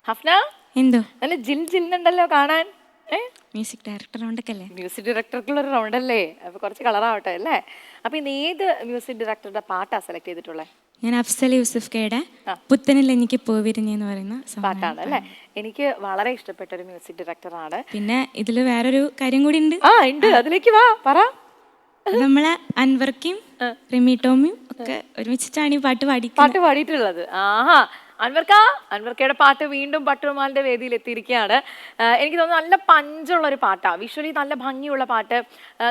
ഹഫ്ന എന്തോ നല്ല ജിൽ ജില്ലുണ്ടല്ലോ കാണാൻ. മ്യൂസിക് ഡയറക്ടർ റൗണ്ടല്ലേ? മ്യൂസിക് ഡയറക്ടർക്കുള്ള ഒരു റൗണ്ടല്ലേ, അപ്പൊ കുറച്ച് കളറാവട്ടെ അല്ലേ. അപ്പൊ ഇന്ന് ഏത് മ്യൂസിക് ഡയറക്ടറുടെ പാട്ടാ സെലക്ട് ചെയ്തിട്ടുള്ളത്? ഞാൻ അഫ്സൽ യൂസഫ് കയുടെ പുത്തനിൽ എനിക്ക് പോവിരിഞ്ഞെന്ന് പറയുന്ന പാട്ടാണ് അല്ലേ. എനിക്ക് വളരെ ഇഷ്ടപ്പെട്ട ഒരു മ്യൂസിക് ഡയറക്ടറാണ്. പിന്നെ ഇതിൽ വേറൊരു കാര്യം കൂടി ഉണ്ട്. ഉണ്ട്, അതിലേക്ക് വാ, പറ. നമ്മളെ അൻവർക്കും റിമി ടോമിയും ഒക്കെ ഒരുമിച്ചിട്ടാണ് ഈ പാട്ട് പാടിയിട്ടുള്ളത്. ആഹാ, അൻവർക്കയുടെ പാട്ട് വീണ്ടും പട്ടുമാലിന്റെ വേദിയിൽ എത്തിയിരിക്കുകയാണ്. എനിക്ക് തോന്നുന്നു നല്ല പഞ്ചുള്ള ഒരു പാട്ടാണ്, വിഷ്വലി നല്ല ഭംഗിയുള്ള പാട്ട്.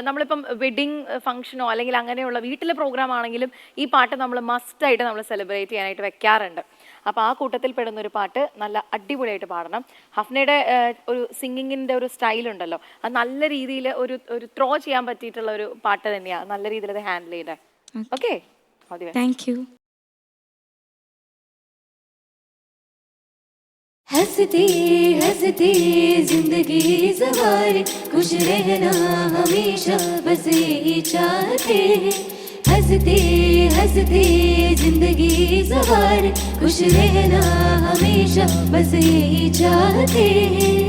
നമ്മളിപ്പം വെഡിങ് ഫംഗ്ഷനോ അല്ലെങ്കിൽ അങ്ങനെയുള്ള വീട്ടിലെ പ്രോഗ്രാം ആണെങ്കിലും ഈ പാട്ട് നമ്മൾ മസ്റ്റായിട്ട് നമ്മൾ സെലിബ്രേറ്റ് ചെയ്യാനായിട്ട് വെക്കാറുണ്ട്. അപ്പോൾ ആ കൂട്ടത്തിൽ പെടുന്ന ഒരു പാട്ട് നല്ല അടിപൊളിയായിട്ട് പാടണം. ഹഫ്നയുടെ ഒരു സിംഗിങ്ങിൻ്റെ ഒരു സ്റ്റൈലുണ്ടല്ലോ, അത് നല്ല രീതിയിൽ ഒരു ത്രോ ചെയ്യാൻ പറ്റിയിട്ടുള്ള ഒരു പാട്ട് തന്നെയാണ്. നല്ല രീതിയിൽ അത് ഹാൻഡിൽ ചെയ്തേ. Okay, thank you. हंसते हंसते जिंदगी सवारे, खुश रहना हमेशा बस यही चाहते हैं. हंसते हंसते जिंदगी सवारे, खुश रहना हमेशा बस यही चाहते हैं.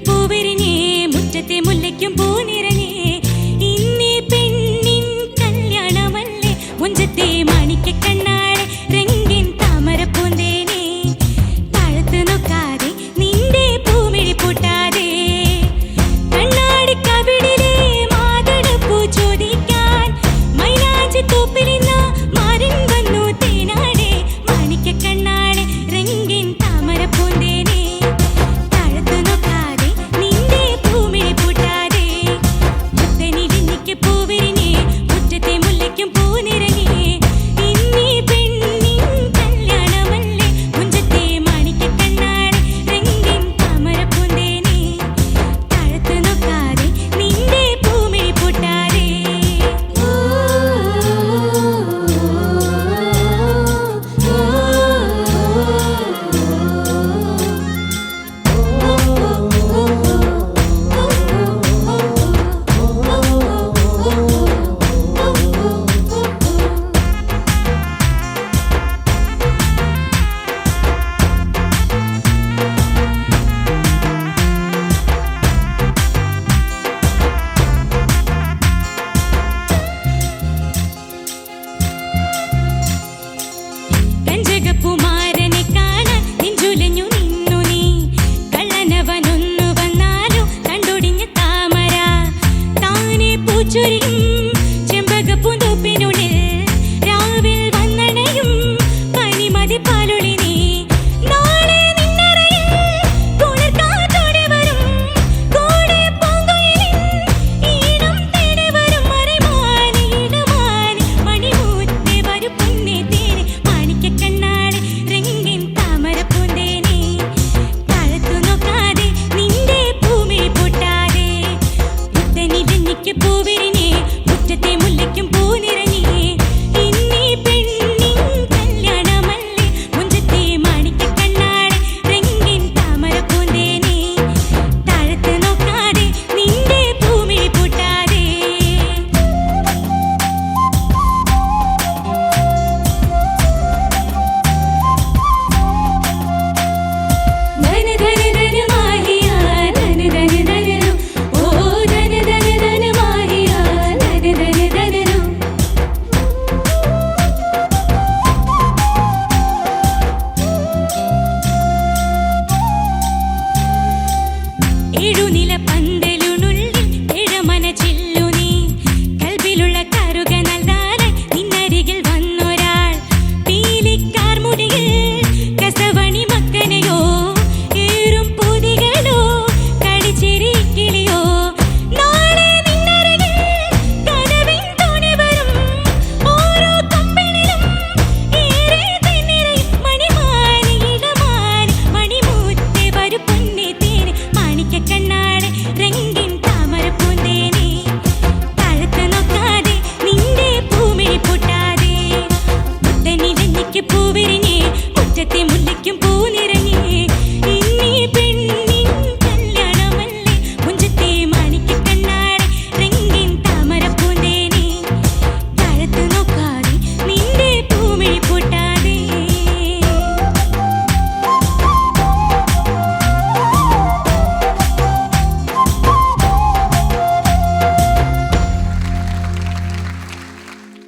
പൂവിരിഞ്ഞേ മുറ്റത്തെ മുല്ലയ്ക്കും പൂനിറഞ്ഞേ, ഇന്നീ പെണ്ണിൻ കല്യാണമല്ലേ, മുഞ്ചത്തെ മാണിക്ക കണ്ണാടെ രംഗിൻ താമര പൂന്തേനെ, താഴത്ത് നോക്കാതെ നിന്റെ പൂമിഴി പൂട്ടാതെ, കണ്ണാടി കവിടിലെ മാതളപ്പൂ ചോദിക്കാൻ മൈലാഞ്ചി തൂപ്പിലിന്ന മാറിൻ വന്നു തേനാടെ, മാണിക്ക കണ്ണാടെ രംഗിൻ താമര പൂന്തേനെ,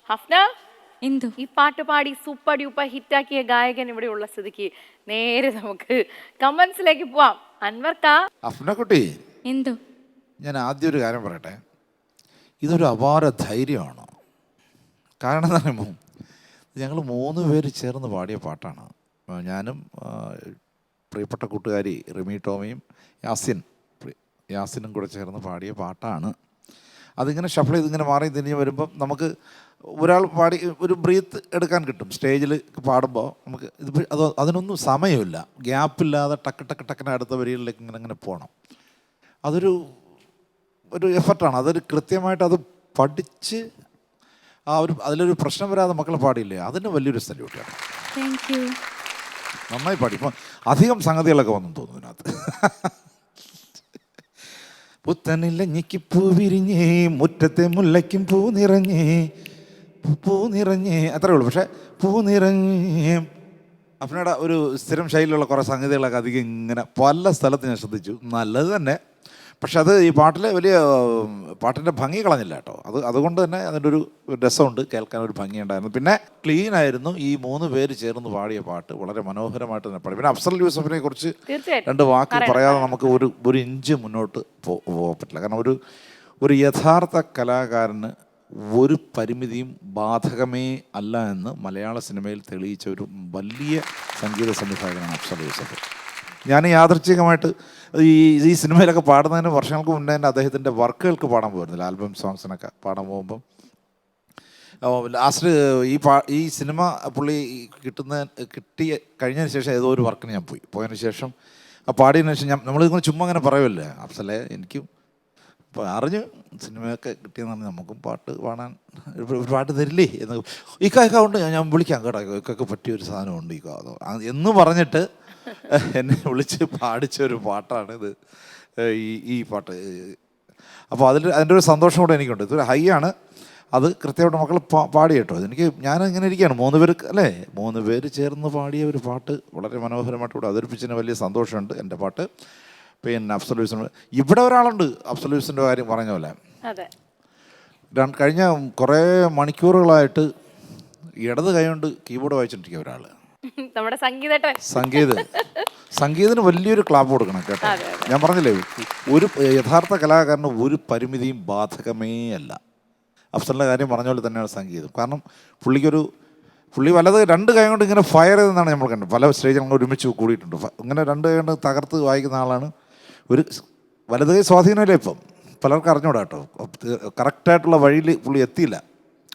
ഹഫ്ന, എന്തോ ഈ പാട്ട് പാടി സൂപ്പർ ഡ്യൂപ്പർ ഹിറ്റാക്കിയ ഗായകൻ ഇവിടെ ഉള്ള സ്ഥിതിക്ക് നേരെ നമുക്ക് കമന്റ്സിലേക്ക് പോവാം. അൻവർക്ക, അഫ്നക്കുട്ടി, എന്തോ ഞാൻ ആദ്യം ഒരു കാര്യം പറയട്ടെ. ഇതൊരു അപാര ധൈര്യമാണ്. കാരണം എന്താ പറയുമ്പോൾ ഞങ്ങൾ 3 പേര് ചേർന്ന് പാടിയ പാട്ടാണ്. ഞാനും പ്രിയപ്പെട്ട കൂട്ടുകാരി റിമി ടോമിയും യാസിനും കൂടെ ചേർന്ന് പാടിയ പാട്ടാണ്. അതിങ്ങനെ ഷഫിൾ ചെയ്ത് ഇങ്ങനെ മാറി തിരിഞ്ഞ് വരുമ്പം നമുക്ക് ഒരാൾ പാടി ഒരു ബ്രീത്ത് എടുക്കാൻ കിട്ടും. സ്റ്റേജിൽ പാടുമ്പോൾ നമുക്ക് അതിനൊന്നും സമയമില്ല, ഗ്യാപ്പില്ലാതെ ടക്കിന് അടുത്ത വരികളിലേക്ക് ഇങ്ങനെ പോകണം. അതൊരു എഫർട്ടാണ്. അതൊരു കൃത്യമായിട്ട് അത് പഠിച്ച് അതിലൊരു പ്രശ്നം വരാതെ മക്കൾ പാടിയില്ലേ, അതിന് വലിയൊരു സല്യൂട്ടാണ്. Thank you. നന്നായി പാടി. ഇപ്പം അധികം സംഗതികളൊക്കെ വന്നു തോന്നുന്നു ഇതിനകത്ത്. പുത്തനിലഞ്ഞിക്ക് പൂ വിരിഞ്ഞേ, മുറ്റത്തെ മുല്ലയ്ക്കും പൂ നിറഞ്ഞേ അത്രേ ഉള്ളൂ. പക്ഷേ പൂ നിറഞ്ഞേ അഫ്നയുടെ ഒരു സ്ഥിരം ശൈലിയുള്ള കുറേ സംഗതികളൊക്കെ അധികം ഇങ്ങനെ പല സ്ഥലത്ത് ഞാൻ ശ്രദ്ധിച്ചു. നല്ലത് തന്നെ. പക്ഷെ അത് ഈ പാട്ടിലെ പാട്ടിൻ്റെ ഭംഗി കളഞ്ഞില്ല കേട്ടോ. അതുകൊണ്ട് തന്നെ അതിൻ്റെ ഒരു രസമുണ്ട്, കേൾക്കാൻ ഒരു ഭംഗിയുണ്ടായിരുന്നു. പിന്നെ ക്ലീൻ ആയിരുന്നു. ഈ 3 പേര് ചേർന്ന് പാടിയ പാട്ട് വളരെ മനോഹരമായിട്ട് തന്നെ പാടി. പിന്നെ അഫ്സൽ യൂസഫിനെ കുറിച്ച് 2 വാക്ക് പറയാതെ നമുക്ക് ഒരു ഇഞ്ച് മുന്നോട്ട് പോകാൻ പറ്റില്ല. കാരണം ഒരു യഥാർത്ഥ കലാകാരന് ഒരു പരിമിതിയും ബാധകമേ അല്ല എന്ന് മലയാള സിനിമയിൽ തെളിയിച്ച ഒരു വലിയ സംഗീത സംവിധായകനാണ് അഫ്സൽ യൂസഫ്. ഞാൻ യാദൃച്ഛികമായിട്ട് ഈ സിനിമയിലൊക്കെ പാടുന്നതിന് വർഷങ്ങൾക്ക് മുന്നേ തന്നെ അദ്ദേഹത്തിൻ്റെ വർക്കുകൾക്ക് പാടാൻ പോയിരുന്നില്ല, ആൽബം സോങ്സിനൊക്കെ പാടാൻ പോകുമ്പം ലാസ്റ്റ് ഈ സിനിമ പുള്ളി കഴിഞ്ഞതിന് ശേഷം ഏതോ ഒരു വർക്കിന് ഞാൻ പോയതിന് ശേഷം പാടിയതിനു ശേഷം നമ്മളിങ്ങനെ ചുമ്മാ അങ്ങനെ പറയുമല്ലേ, അഫ്സലെ എനിക്കും ഇപ്പോൾ അറിഞ്ഞു സിനിമയൊക്കെ കിട്ടിയെന്നാണ്, നമുക്കും പാട്ട് പാടാൻ ഒരു പാട്ട് തരില്ലേ എന്ന് ഇക്ക ഉണ്ട്, ഞാൻ വിളിക്കാം കേട്ടോ, ഇക്കൊക്കെ പറ്റിയൊരു സാധനമുണ്ട് ഇക്ക എന്ന് പറഞ്ഞിട്ട് എന്നെ വിളിച്ച് പാടിച്ച ഒരു പാട്ടാണ് ഇത്, ഈ പാട്ട്. അപ്പോൾ അതിൻ്റെ ഒരു സന്തോഷം കൂടെ എനിക്കുണ്ട്. ഇതൊരു ഹൈ ആണ്. അത് കൃത്യമായിട്ട് മക്കൾ പാടി കേട്ടോ. ഞാൻ ഇങ്ങനെ ഇരിക്കുകയാണ്, 3 പേര് ചേർന്ന് പാടിയ ഒരു പാട്ട് വളരെ മനോഹരമായിട്ട് ഇവിടെ അവതരിപ്പിച്ചതിന് വലിയ സന്തോഷമുണ്ട്. എൻ്റെ പാട്ട് പിന്നെ അഫ്സൽ യൂസിന് ഇവിടെ ഒരാളുണ്ട്, അഫ്സൽ യൂസിൻ്റെ കാര്യം പറഞ്ഞ പോലെ കഴിഞ്ഞ കുറേ മണിക്കൂറുകളായിട്ട് ഇടത് കൈ കൊണ്ട് കീബോർഡ് വായിച്ചിട്ടിരിക്കുക ഒരാൾ. നമ്മുടെ സംഗീതത്തിന് വലിയൊരു ക്ലാപ്പ് കൊടുക്കണം കേട്ടോ. ഞാൻ പറഞ്ഞില്ലേ, ഒരു യഥാർത്ഥ കലാകാരന് ഒരു പരിമിതിയും ബാധകമേ അല്ല. അഫ്സലിൻ്റെ കാര്യം പറഞ്ഞ പോലെ തന്നെയാണ് സംഗീതം. കാരണം പുള്ളി വലത് 2 കൈ കൊണ്ട് ഇങ്ങനെ ഫയർ ചെയ്തെന്നാണ് നമ്മൾ കണ്ടത്. പല സ്റ്റേജിൽ നമ്മൾ ഒരുമിച്ച് കൂടിയിട്ടുണ്ട്. ഇങ്ങനെ 2 കൈ കൊണ്ട് തകർത്ത് വായിക്കുന്ന ആളാണ്. ഒരു വലത് കൈ സ്വാധീനമില്ല ഇപ്പം, പലർക്കും അറിഞ്ഞൂടാ കേട്ടോ. കറക്റ്റായിട്ടുള്ള വഴിയിൽ പുള്ളി എത്തിയില്ല.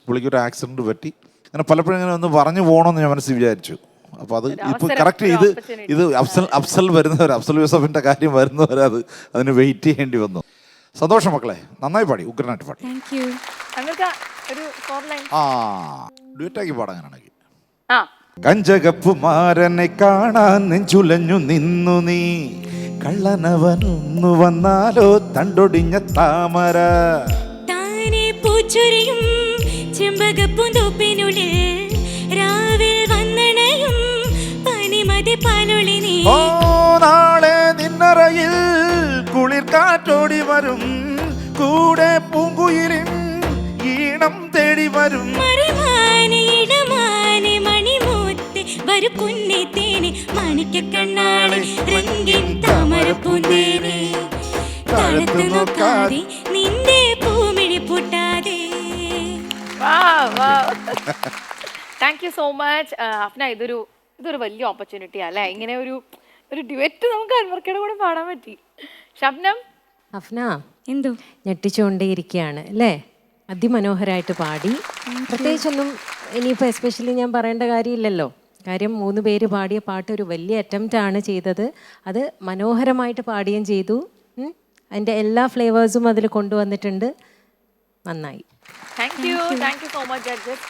പുള്ളിക്കൊരു ആക്സിഡൻറ്റ് പറ്റി. അങ്ങനെ പലപ്പോഴും ഇങ്ങനെ ഒന്ന് പറഞ്ഞു പോകണമെന്ന് ഞാൻ മനസ്സിൽ വിചാരിച്ചു. അപ്പോൾ അത് ഇപ്പോൾ കറക്റ്റ് ഇത് അഫ്സൽ യൂസഫിൻ്റെ കാര്യം വരുന്നവരെ അതിന് വെയിറ്റ് ചെയ്യേണ്ടി വന്നു. സന്തോഷം മക്കളെ, നന്നായി പാടി, ഉഗ്രനായിട്ട് പാടി. ഡ്യൂറ്റാക്കി പാടാനാണെങ്കിൽ കഞ്ചകപ്പുമാരനെ കാണാൻ നെഞ്ചുലഞ്ഞു നിന്നു നീ, കള്ളനവനൊന്നു വന്നാലോ തണ്ടൊടിഞ്ഞ താമര താനെ പൂച്ചൊരിയും ചെമ്പകപ്പൂന്തോപ്പിനുള്ളിൽ രാവിൽ വന്നണയും പനിമതി പാലൊളി നീ. ഓ നാളെ നിന്നറയിൽ കുളിർ കാറ്റോടി വരും, കൂടെ പൂങ്കുയിലിൻ ഈണം തേടി വരും. മറിമാനെ മണിമൂത്തെ വരു പൊന്നെ തേനെ മാണിക്കക്കണ്ണാളെ രംഗിൻ താമരപ്പൂന്തേനെ താഴത്ത് നോക്കാതെ നിന്റെ പൂമിഴി പൊട്ടാതെ. Thank you so much Afna. ഇതൊരു വലിയ ഓപ്പർച്യൂണിറ്റി അല്ലേ, ഇങ്ങനെ ഒരു ഡ്യുവറ്റ് നമുക്ക് അൻവർക്കയുടെ കൂടെ പാടാൻ പറ്റി. ഷബ്നം, അഫ്ന എന്തോ ഞെട്ടിച്ചുകൊണ്ടേയിരിക്കുകയാണ് അല്ലേ, അതിമനോഹരമായിട്ട് പാടി. പ്രത്യേകിച്ചൊന്നും ഇനിയിപ്പോൾ എസ്പെഷ്യലി ഞാൻ പറയേണ്ട കാര്യമില്ലല്ലോ. കാര്യം 3 പേര് പാടിയ പാട്ട് ഒരു വലിയ അറ്റംപ്റ്റാണ് ചെയ്തത്. അത് മനോഹരമായിട്ട് പാടുകയും ചെയ്തു. അതിൻ്റെ എല്ലാ ഫ്ലേവേഴ്സും അതിൽ കൊണ്ടുവന്നിട്ടുണ്ട്. നന്നായി. Thank you so much judges.